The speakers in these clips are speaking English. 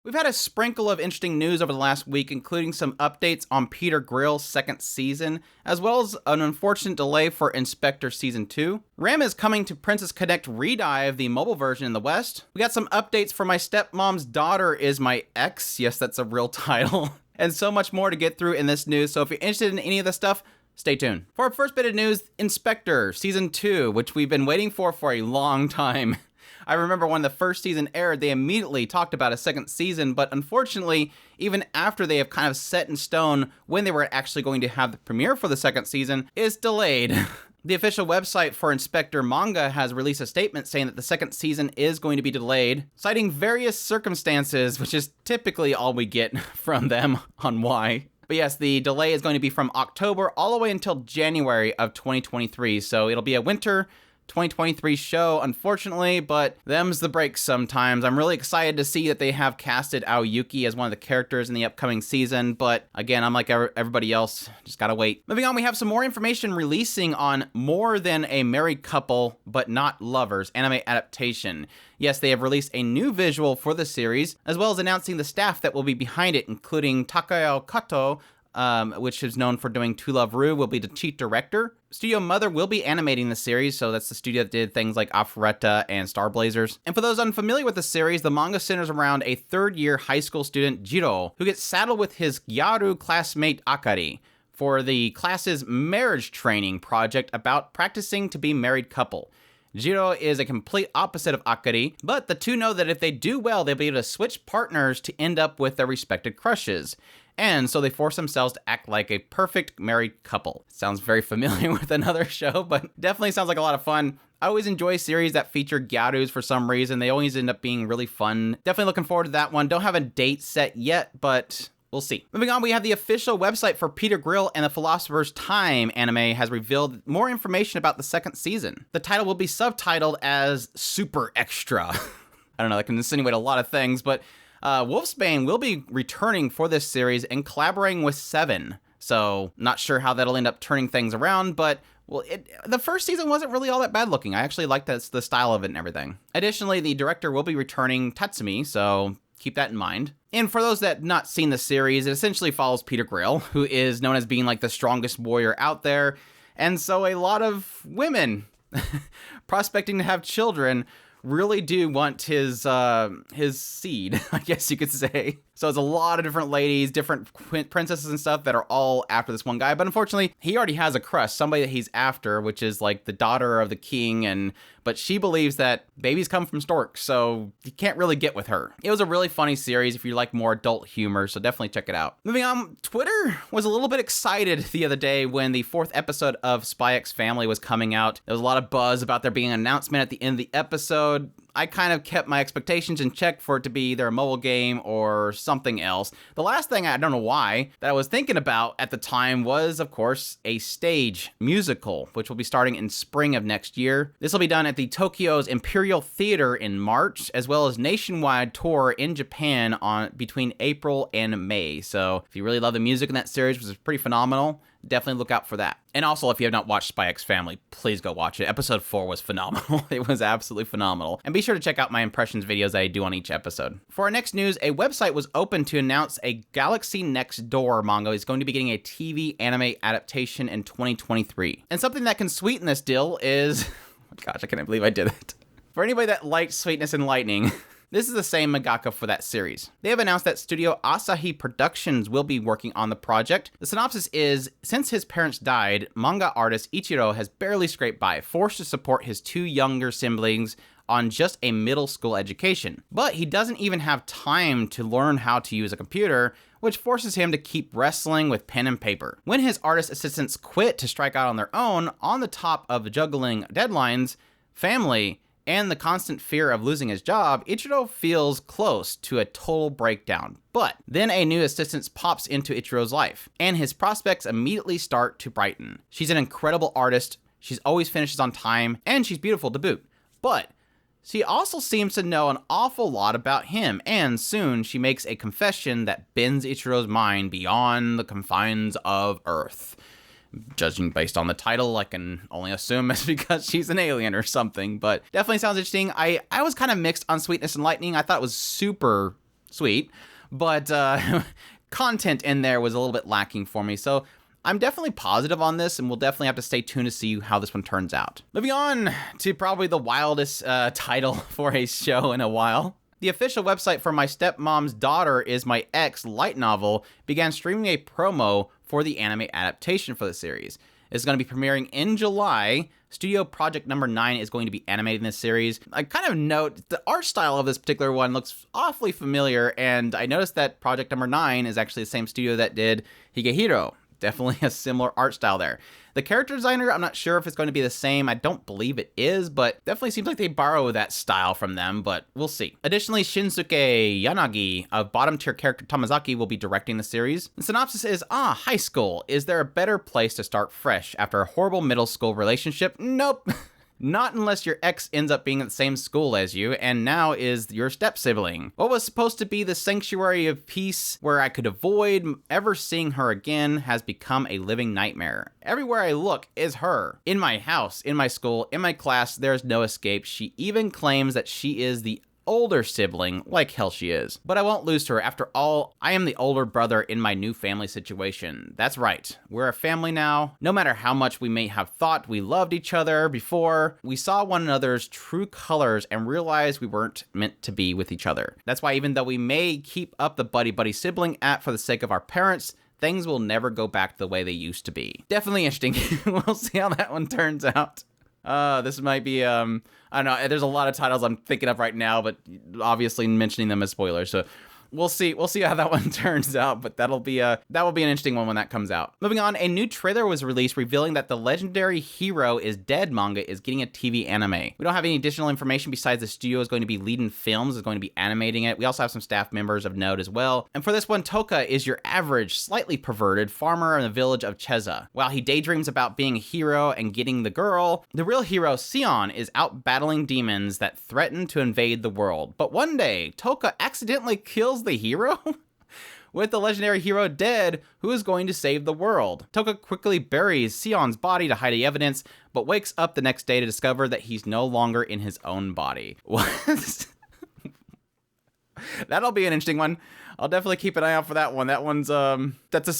We've had a sprinkle of interesting news over the last week, including some updates on Peter Grill's second season, as well as an unfortunate delay for InSpectre Season 2. Ram is coming to Princess Connect Redive, the mobile version in the West. We got some updates for My Stepmom's Daughter is My Ex. Yes, that's a real title. And so much more to get through in this news, so if you're interested in any of this stuff, stay tuned. For our first bit of news, InSpectre Season 2, which we've been waiting for a long time. I remember when the first season aired, they immediately talked about a second season, but unfortunately, even after they have kind of set in stone when they were actually going to have the premiere for the second season, is delayed. The official website for InSpectre Manga has released a statement saying that the second season is going to be delayed, citing various circumstances, which is typically all we get from them on why. But yes, the delay is going to be from October all the way until January of 2023, so it'll be a winter 2023 show, unfortunately, but them's the breaks sometimes. I'm really excited to see that they have casted Aoyuki as one of the characters in the upcoming season, but again, I'm like everybody else, just gotta wait. Moving on, we have some more information releasing on More Than a Married Couple, But Not Lovers anime adaptation. Yes, they have released a new visual for the series, as well as announcing the staff that will be behind it, including Takao Kato, which is known for doing To Love Ru, will be the chief director. Studio Mother will be animating the series, so that's the studio that did things like Alpharetta and Star Blazers. And for those unfamiliar with the series, the manga centers around a third-year high school student, Jiro, who gets saddled with his Gyaru classmate, Akari, for the class's marriage training project about practicing to be married couple. Jiro is a complete opposite of Akari, but the two know that if they do well, they'll be able to switch partners to end up with their respected crushes. And so they force themselves to act like a perfect married couple. Sounds very familiar with another show, but definitely sounds like a lot of fun. I always enjoy series that feature gyarus for some reason. They always end up being really fun. Definitely looking forward to that one. Don't have a date set yet, but we'll see. Moving on, we have the official website for Peter Grill and the Philosopher's Time anime has revealed more information about the second season. The title will be subtitled as Super Extra. I don't know, that can insinuate a lot of things, but Wolfsbane will be returning for this series and collaborating with Seven. So, not sure how that'll end up turning things around, but well, the first season wasn't really all that bad looking. I actually liked the style of it and everything. Additionally, the director will be returning Tatsumi, so keep that in mind. And for those that have not seen the series, it essentially follows Peter Grill, who is known as being like the strongest warrior out there. And so a lot of women prospecting to have children really do want his seed, I guess you could say. So it's a lot of different ladies, different princesses and stuff that are all after this one guy. But unfortunately, he already has a crush, somebody that he's after, which is like the daughter of the king. But she believes that babies come from storks, so you can't really get with her. It was a really funny series if you like more adult humor, so definitely check it out. Moving on, Twitter was a little bit excited the other day when the 4th episode of Spy X Family was coming out. There was a lot of buzz about there being an announcement at the end of the episode. I kind of kept my expectations in check for it to be either a mobile game or something else. The last thing, I don't know why, that I was thinking about at the time was, of course, a stage musical, which will be starting in spring of next year. This will be done at the Tokyo's Imperial Theater in March, as well as nationwide tour in Japan between April and May. So if you really love the music in that series, which is pretty phenomenal, definitely look out for that. And also, if you have not watched Spy X Family, please go watch it. Episode 4 was phenomenal. It was absolutely phenomenal. And be sure to check out my impressions videos that I do on each episode. For our next news, a website was opened to announce a Galaxy Next Door manga is going to be getting a TV anime adaptation in 2023. And something that can sweeten this deal is... oh my gosh, I can't believe I did it. For anybody that likes Sweetness and Lightning... this is the same mangaka for that series. They have announced that Studio Asahi Productions will be working on the project. The synopsis is, since his parents died, manga artist Ichiro has barely scraped by, forced to support his 2 younger siblings on just a middle school education. But he doesn't even have time to learn how to use a computer, which forces him to keep wrestling with pen and paper. When his artist assistants quit to strike out on their own, on the top of juggling deadlines, family, and the constant fear of losing his job, Ichiro feels close to a total breakdown. But then a new assistant pops into Ichiro's life, and his prospects immediately start to brighten. She's an incredible artist, she's always finishes on time, and she's beautiful to boot. But she also seems to know an awful lot about him, and soon she makes a confession that bends Ichiro's mind beyond the confines of Earth. Judging based on the title, I can only assume it's because she's an alien or something, but definitely sounds interesting. I was kind of mixed on Sweetness and Lightning. I thought it was super sweet, but content in there was a little bit lacking for me. So I'm definitely positive on this, and we'll definitely have to stay tuned to see how this one turns out. Moving on to probably the wildest title for a show in a while. The official website for My Stepmom's Daughter Is My Ex light novel began streaming a promo for the anime adaptation for the series. It's going to be premiering in July. Studio Project Number 9 is going to be animating this series. I kind of note the art style of this particular one looks awfully familiar, and I noticed that Project Number 9 is actually the same studio that did Higehiro. Definitely a similar art style there. The character designer, I'm not sure if it's going to be the same. I don't believe it is, but definitely seems like they borrow that style from them, but we'll see. Additionally, Shinsuke Yanagi of bottom tier character Tamazaki will be directing the series. The synopsis is, high school. Is there a better place to start fresh after a horrible middle school relationship? Nope. Not unless your ex ends up being at the same school as you, and now is your step-sibling. What was supposed to be the sanctuary of peace where I could avoid ever seeing her again has become a living nightmare. Everywhere I look is her. In my house, in my school, in my class, there's no escape. She even claims that she is the older sibling, like hell she is. But I won't lose to her. After all, I am the older brother in my new family situation. That's right. We're a family now. No matter how much we may have thought we loved each other before, we saw one another's true colors and realized we weren't meant to be with each other. That's why even though we may keep up the buddy-buddy sibling act for the sake of our parents, things will never go back the way they used to be. Definitely interesting. We'll see how that one turns out. This might be, I don't know, there's a lot of titles I'm thinking of right now, but obviously mentioning them as spoilers, so we'll see how that one turns out, but that will be an interesting one when that comes out. Moving on, a new trailer was released revealing that the legendary Hero is Dead manga is getting a TV anime. We don't have any additional information besides the studio is going to be leading films, is going to be animating it. We also have some staff members of note as well. And for this one, Toka is your average, slightly perverted farmer in the village of Cheza. While he daydreams about being a hero and getting the girl, the real hero, Sion, is out battling demons that threaten to invade the world. But one day, Toka accidentally kills the hero? With the legendary hero dead, who is going to save the world? Toka quickly buries Sion's body to hide the evidence, but wakes up the next day to discover that he's no longer in his own body. What? That'll be an interesting one. I'll definitely keep an eye out for that one. That one's, that's a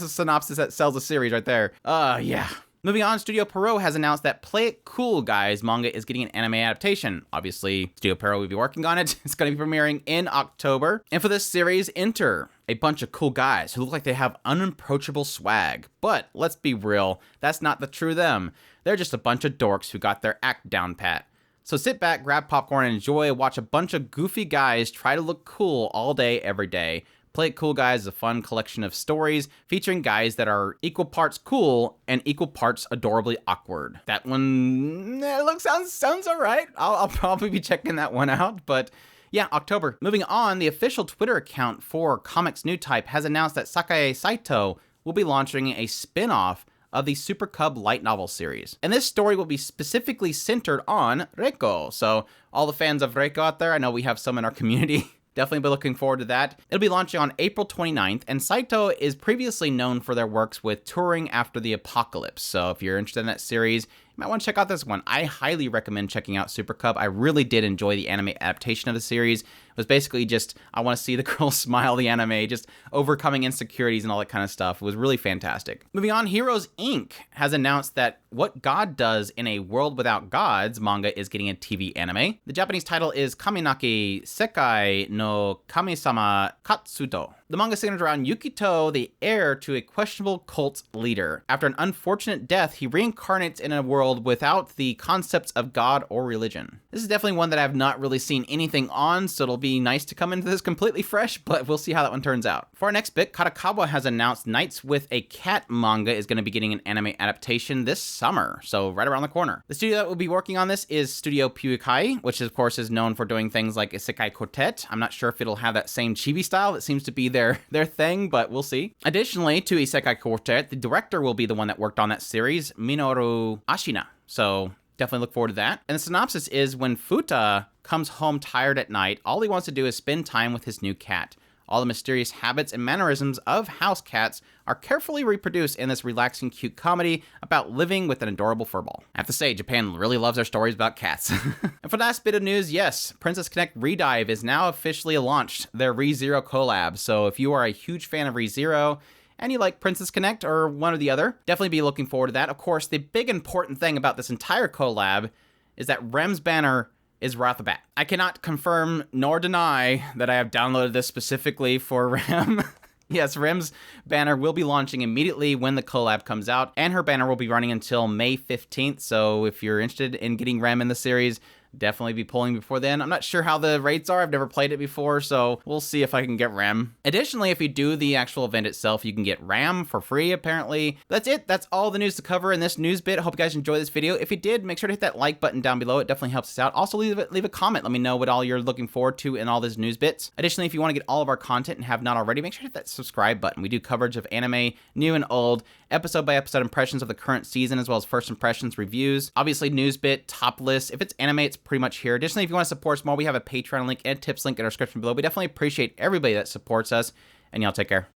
synopsis that sells a series right there. Yeah. Moving on, Studio Pierrot has announced that Play It Cool Guys manga is getting an anime adaptation. Obviously, Studio Pierrot will be working on it. It's going to be premiering in October. And for this series, enter a bunch of cool guys who look like they have unapproachable swag. But let's be real, that's not the true them. They're just a bunch of dorks who got their act down pat. So sit back, grab popcorn, and enjoy. Watch a bunch of goofy guys try to look cool all day, every day. Play It Cool Guys is a fun collection of stories featuring guys that are equal parts cool and equal parts adorably awkward. That one sounds all right. I'll probably be checking that one out, but yeah, October. Moving on, the official Twitter account for Comics New Type has announced that Sakae Saito will be launching a spin-off of the Super Cub light novel series. And this story will be specifically centered on Reiko. So all the fans of Reiko out there, I know we have some in our community. Definitely be looking forward to that. It'll be launching on April 29th, and Saito is previously known for their works with Touring After the Apocalypse. So if you're interested in that series, you might want to check out this one. I highly recommend checking out Super Cub. I really did enjoy the anime adaptation of the series. It was basically just, I want to see the girl smile, the anime, just overcoming insecurities and all that kind of stuff. It was really fantastic. Moving on, Heroes Inc. has announced that What God Does in a World Without Gods manga is getting a TV anime. The Japanese title is Kaminaki Sekai no Kamisama Katsuto. The manga centers around Yukito, the heir to a questionable cult leader. After an unfortunate death, he reincarnates in a world without the concepts of God or religion. This is definitely one that I've not really seen anything on, so it'll be nice to come into this completely fresh, but we'll see how that one turns out. For our next bit, Katakawa has announced Nights with a Cat manga is going to be getting an anime adaptation this summer, so right around the corner. The studio that will be working on this is Studio Puikai, which of course is known for doing things like Isekai Quartet. I'm not sure if it'll have that same chibi style that seems to be their thing, but we'll see. Additionally, to Isekai Quartet, the director will be the one that worked on that series, Minoru Ashina. So definitely look forward to that. And the synopsis is when Futa comes home tired at night, all he wants to do is spend time with his new cat. All the mysterious habits and mannerisms of house cats are carefully reproduced in this relaxing, cute comedy about living with an adorable furball. I have to say, Japan really loves their stories about cats. And for the last bit of news, yes, Princess Connect Redive is now officially launched, their ReZero Collab. So if you are a huge fan of ReZero, and you like Princess Connect or one or the other, definitely be looking forward to that. Of course, the big important thing about this entire collab is that Rem's banner is right off the bat. I cannot confirm nor deny that I have downloaded this specifically for Rem. Yes, Rem's banner will be launching immediately when the collab comes out, and her banner will be running until May 15th, so if you're interested in getting Rem in the series, definitely be pulling before then. I'm not sure how the rates are. I've never played it before, so we'll see if I can get Rem. Additionally, if you do the actual event itself, you can get Ram for free, apparently. That's it. That's all the news to cover in this news bit. I hope you guys enjoyed this video. If you did, make sure to hit that like button down below. It definitely helps us out. Also, leave a comment. Let me know what all you're looking forward to in all these news bits. Additionally, if you want to get all of our content and have not already, make sure to hit that subscribe button. We do coverage of anime, new and old, episode by episode impressions of the current season, as well as first impressions reviews. Obviously, news bit, top list. If it's anime, it's pretty much here. Additionally, if you want to support us more, we have a Patreon link and tips link in our description below. We definitely appreciate everybody that supports us, and y'all take care.